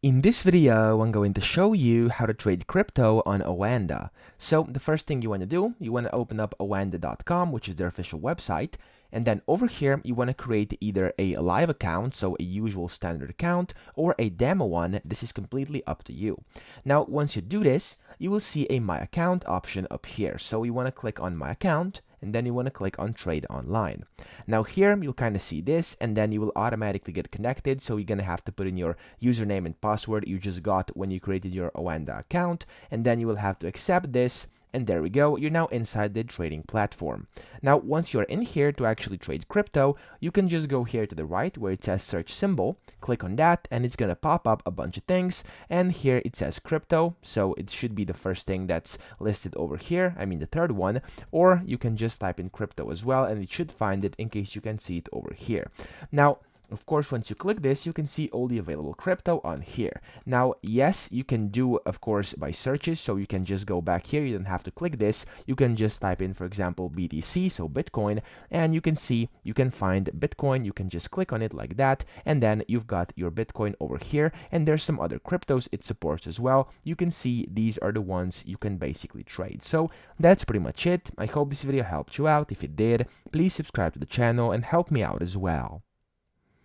In this video, I'm going to show you how to trade crypto on Oanda. So the first thing you want to do, you want to open up oanda.com, which is their official website. And then over here, you want to create either a live account, so a usual standard account, or a demo one. This is completely up to you. Now, once you do this, you will see a My Account option up here. So you want to click on My Account, and then you want to click on Trade Online. Now here you'll kind of see this, and then you will automatically get connected, so you're going to have to put in your username and password you just got when you created your Oanda account, and then you will have to accept this. And there we go, you're now inside the trading platform. Now, once you're in here to actually trade crypto, you can just go here to the right where it says search symbol, click on that, and it's gonna pop up a bunch of things. And here it says crypto, so it should be the first thing that's listed over here, I mean the third one, or you can just type in crypto as well, and it should find it in case you can see it over here. Now, of course, once you click this, you can see all the available crypto on here. Now, yes, you can do, of course, by searches, so you can just go back here. You don't have to click this. You can just type in, for example, BTC, so Bitcoin, and you can see, you can find Bitcoin. You can just click on it like that, and then you've got your Bitcoin over here, and there's some other cryptos it supports as well. You can see these are the ones you can basically trade. So that's pretty much it. I hope this video helped you out. If it did, please subscribe to the channel and help me out as well.